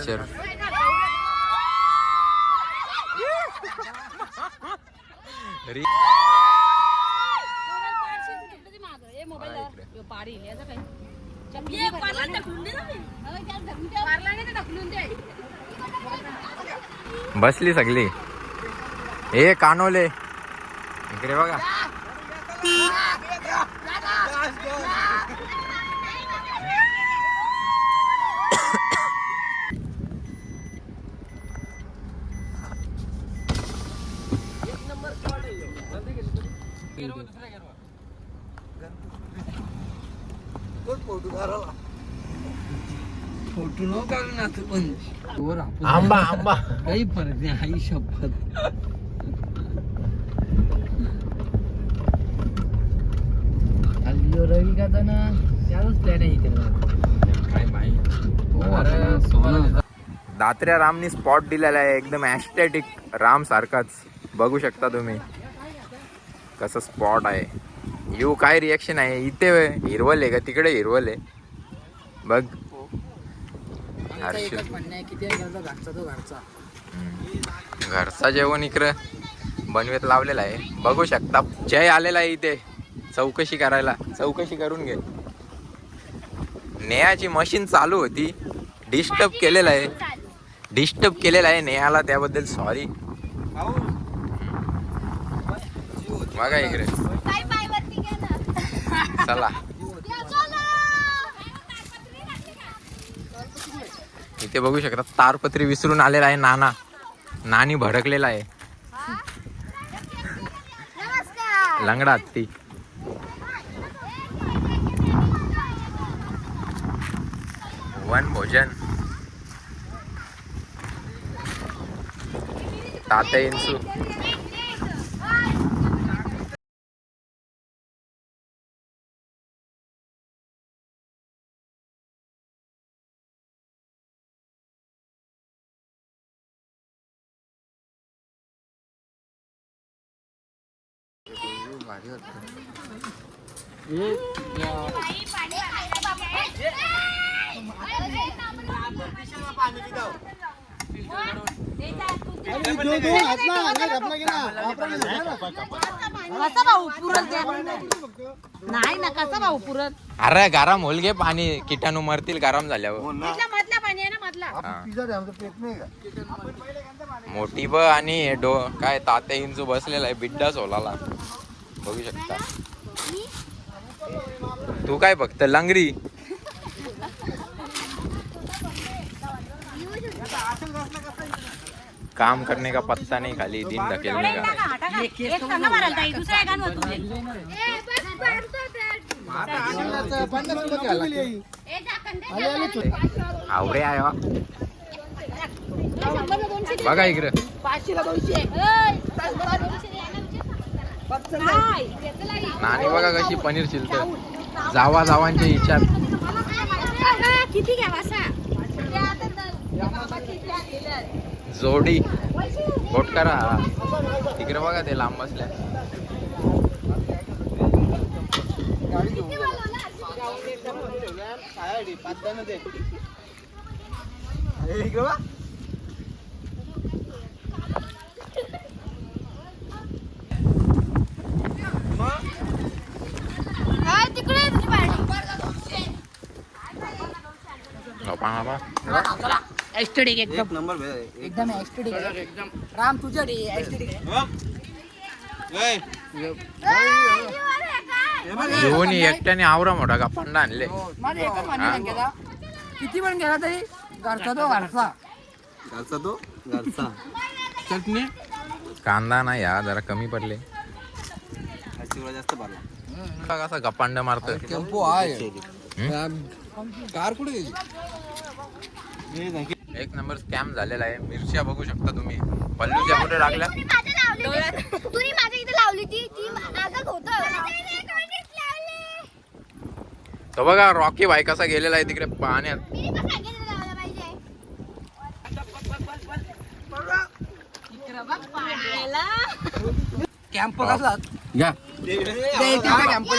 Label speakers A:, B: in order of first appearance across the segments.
A: Nature. बसली सगळी. हे कानोले इकडे बघा.
B: फोटो न काढू ना तू पण.
A: आंबा आंबा
B: काही फरक नाही. आई शपथ. रवी का ना त्यालाच प्लॅन आहे इकडे काय माहिती.
A: दात्र्या रामनी स्पॉट दिलेला आहे एकदम ॲस्थेटिक राम सारखाच. बघू शकता तुम्ही कसं स्पॉट आहे. यू काय रिॲक्शन आहे. इथे हिरवल आहे का तिकडे हिरवल आहे बघ. घरचा जेवण इकडं बनवेत लावलेला आहे. बघू शकता. जय आलेला आहे इथे चौकशी करायला. चौकशी करून घे. नेहाची मशीन चालू होती. डिस्टर्ब केलेला आहे नेहाला. त्याबद्दल सॉरी. बघा इकडे. चला इथे बघू शकता तारपत्री विसरून आलेला आहे. नानी भडकलेला आहे. लंगडा हत्ती. वन भोजन. तात्या इंसू. अरे गरम होल घे पाणी. किटाणू मरतील गरम झाल्यावर. मोठी ब आणि काय तात्या इंचू बसलेला आहे बिड्डा सोलाला. बघू शकता. तू काय फक्त लंगरी. काम करने का पत्ता नहीं खाली दिन धकेलने का. आवडे आहे बघा इकडे. नानी बघा कशी पनीर चिलत. जावांचे विचार. जोडी बोट करा. तिकडे बघा ते लांब बसल्या. एकदम राम तुझ्या दोन्ही एकट्याने आवरा मोठा का पंडा आणले.
B: किती पण गेला तरी घरचा चटणी
A: कांदा नाही या जरा कमी पडले.
B: जास्त भरला
A: कसा गप्पांड मारतोय.
B: टेम्पो आहे. कार कुठे गेली.
A: एक नंबर स्कॅम झालेला आहे. मिरच्या बघू शकता तुम्ही. पल्लूच्या कुठे टाकल्या. तो बघा रॉकी भाई कसा गेलेला आहे तिकडे पाण्यात.
B: कॅम्प कसला कॅम्प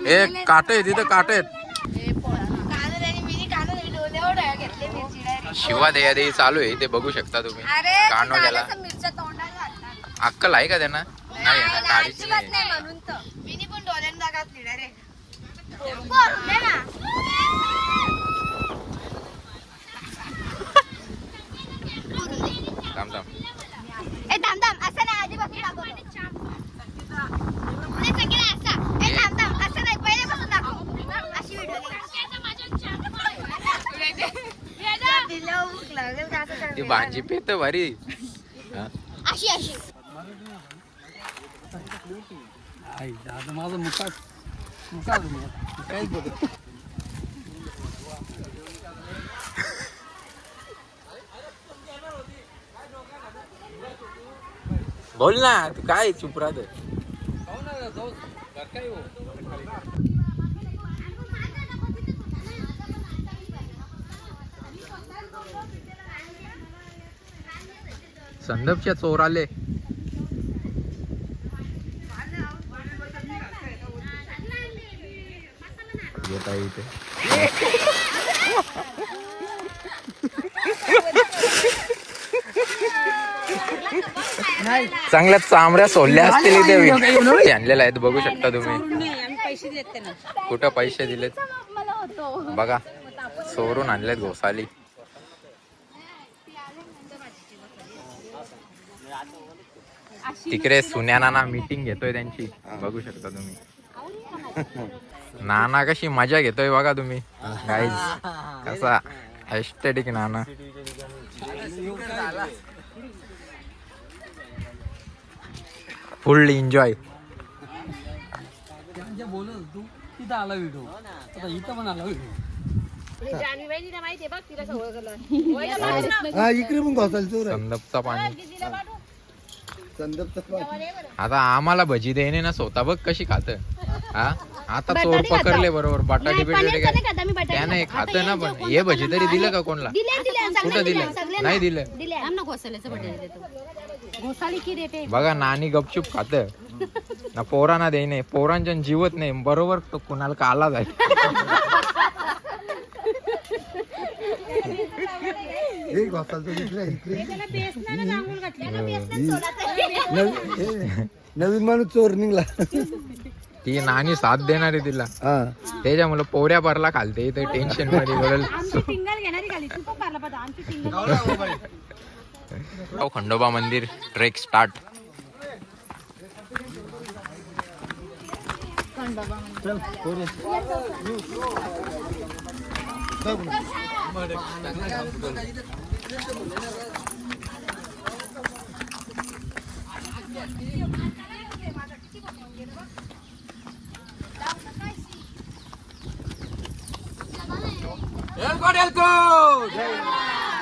A: एक काटे तिथं काटे. शिवा दयादेवी चालू आहे ते बघू शकता तुम्ही. कानोल्याला
C: मिरच्या तोंडात घालतात.
A: अक्कल आहे का त्यांना? नाही आहे ना, काळीच
C: अजिबात
A: नाही.
C: नाही म्हणून तर. मी पण डोळ्यांना घातली रे. बोलू दे ना.
A: थांब थांब.
C: ए थांब थांब असं नाही अजिबात नाही दाखव. नाही सगळं असं. ए थांब थांब असं नाही पहिल्यापासून दाखव. अशी व्हिडिओ
A: ती भाजी पेत भारी. हा?
C: अशी अशी
B: आता माझं मुकाच काहीच बघत.
A: बोल ना तू काय चुप राहत. संदपच्या चोर आले. येत आहे इथे. चांगल्या चांबड्या सोडल्या असतील इथे आणलेल्या आहेत बघू शकता तुम्ही. कुठं पैसे दिलेत बघा. चोरून आणलेत घोसाली. तिकडे सुन्या नाना मीटिंग घेतोय त्यांची बघू शकता तुम्ही. नाना कशी मजा घेतोय बघा तुम्ही. गाईज कसा एस्थेटिक नाना. फुल एन्जॉय.
B: बोलत तू तिथं आला व्हिडिओ आता इथं पण आला व्हिडिओ.
D: इकडे पण घोसाल चोर आहे.
A: संदपचा पाणी.
D: संदपचं पण.
A: आता आम्हाला भजी देणे ना स्वतः बघ कशी खात. हा आता चोर पकडले बरोबर. बटाटे बिटाटे काय त्याने खात ना. पण हे भजी तरी दिलं का कोणला? कुठं दिलं? नाही दिलं. बघा नानी गपचूप खात ना. पोरांना देणे. पोरांच्या जीवत नाही बरोबर. तो कुणाला काला जाय.
D: हे घोसाल चोर इकडे इकडे. नवीन माणूस चोर निघला.
A: ती नानी साथ देणार आहे तिला. त्याच्यामुळे पोऱ्या भरला खालते इथे टेन्शन मध्ये बोलल. खंडोबा मंदिर ट्रेक स्टार्ट.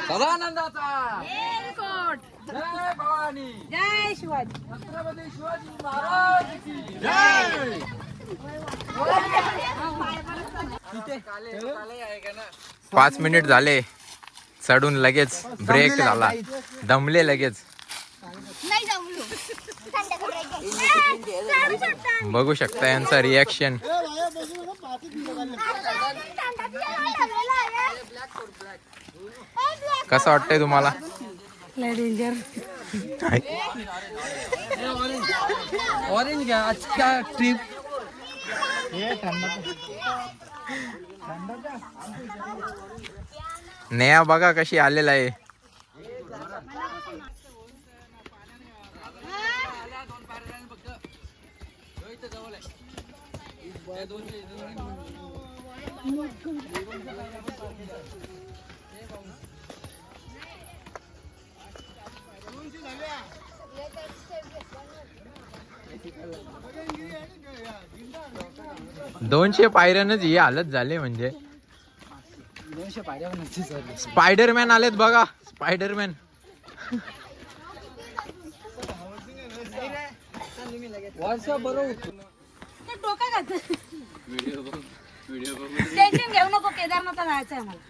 B: सदानंदाचा जय भवानी जय शिवाजी छत्रपती शिवाजी महाराज की जय.
A: 5 मिनिट झाले चढून लगेच ब्रेक झाला. दमले लगेच.
C: नाही जमलो.
A: बघू शकता यांचा रिॲक्शन. कसं वाटतंय तुम्हाला?
B: ऑरेंज घ्या. आजच्या ट्रिप
A: नेहा बघा कशी आलेला आहे. दोनशे पायऱ्यानच ही हालत झाली. म्हणजे
B: 200 पायऱ्या नसते सर.
A: स्पायडरमॅन आलेत बघा. स्पायडरमॅन.
B: वर्ष बरोबर
C: टेन्शन घेऊ नको. केदारनाथला जायचंय आम्हाला.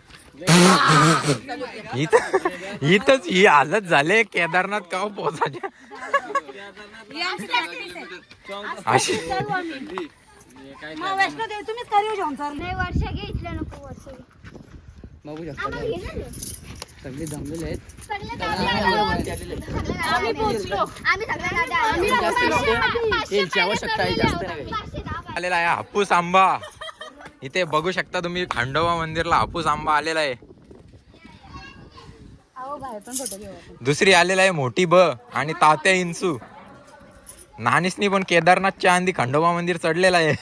A: इथंच ही हालत झाले. केदारनाथ का पोहोचायच्या अशी.
C: वैष्णोदेवी तुम्हीच करू जाऊन सर. नाही वर्ष घे इथल्या नको. वर्ष
B: बघू शकता सगळे जमलेले आहेत.
C: आम्ही पोहोचलो. आम्ही
B: याची आवश्यकता आहे जास्त नाही.
A: आलेला आहे हापूस आंबा. इथे बघू शकता तुम्ही खंडोबा मंदिरला हापूस आंबा आलेला आहे. दुसरी आलेला आहे मोठी ब आणि तात्या इंसू. नानीसनी पण केदारनाथच्या आंधी खंडोबा मंदिर चढलेला आहे.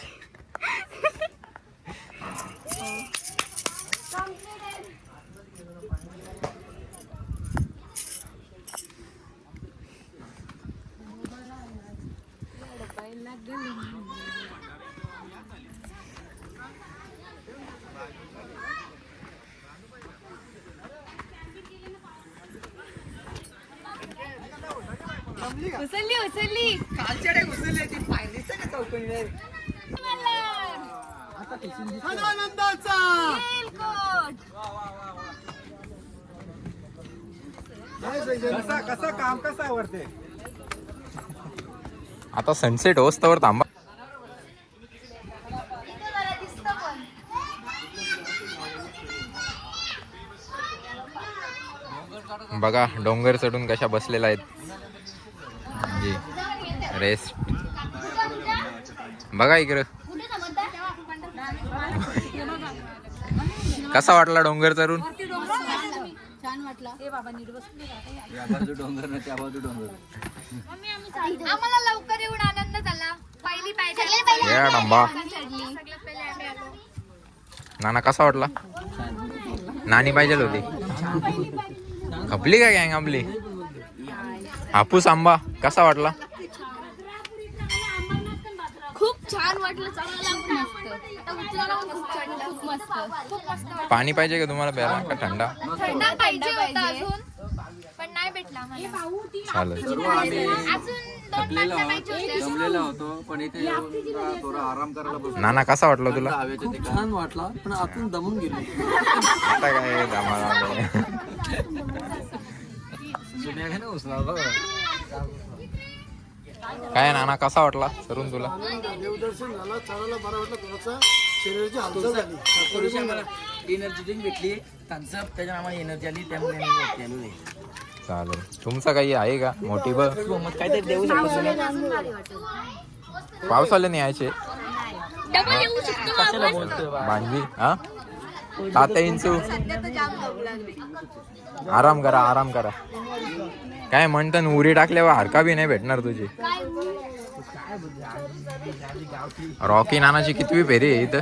C: उचलली
A: आता सनसेट होस्तवर थांबा. बघा डोंगर चढून कशा बसलेल्या आहेत. म्हणजे रेस्ट बघा इकडं. कसा वाटला डोंगर चढून?
C: छान वाटला. आम्हाला लवकर येऊन आनंद झाला. पहिली पाहिजे
A: या डंबा. नाना कसा वाटला? नानी पाहिजे होती. खपली का गँग आपली? हापूस आंबा कसा वाटला?
C: खूप छान वाटलं. चांगलं उचलायला पण खूप छान. खूप मस्त. खूप मस्त वाटलं.
A: पाणी पाहिजे का तुम्हाला प्यायला का थंडा?
C: थंडा पाहिजे होता अजून पण नाही भेटला मला.
A: चालेल.
C: अजून 2 बाटल्या पाहिजे होत्या.
E: जमलेला होतो पण इथे येऊन थोडा आराम करायला बसलो.
A: नाना कसा वाटला तुला?
E: खूप छान वाटला पण आतून दमून गेलो.
A: आता काय दमाला. काय नाना कसा वाटला सरून तुला?
D: देवदर्शन झाला, चालायला बरं वाटलं, थोडंसं शरीराची हालचाल झाली.
B: थोडीशी आम्हाला एनर्जी ड्रिंक भेटली. थम्सअप त्याच्याने आम्हाला एनर्जी आली त्यामुळे आम्ही वरती आलो आहे.
A: चालेल. तुमचं काही आहे का मोठी ब?
B: काहीतरी देऊ
A: पावसाळ्याने यायचे
C: डबल येऊ शकतो
B: कशाला बोलतोय बा?
A: मानवी. हा तात्या इंचू
C: सध्या तर जाम लागले.
A: आराम करा आराम करा. काय म्हणतं उरी टाकल्यावर हरका बी नाही भेटणार तुझी. रॉकी नानाची कितवी फेरी आहे इथं?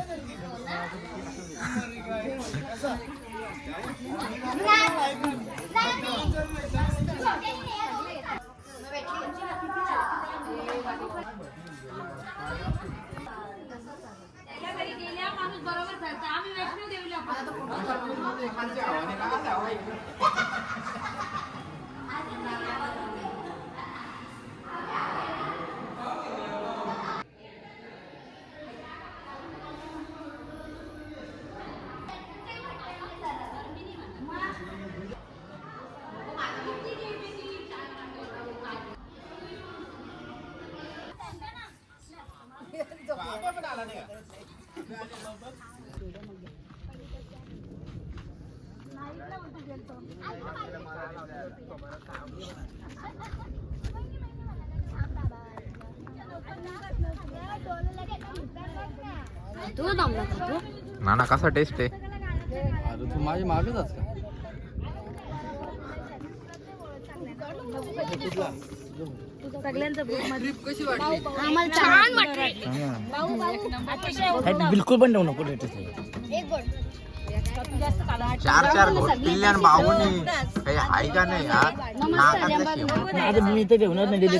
A: नाना कसा टेस्ट आहे?
E: अरे तू माझ्या मागेच असता.
C: छान वाटलं.
B: बिलकुल पण देऊ नको.
A: 4 घोट पिल्ल्यान बावणी काही आहे का नाही? हा नाकातलं शेव.
B: मी तर घेऊनच नाही दिली.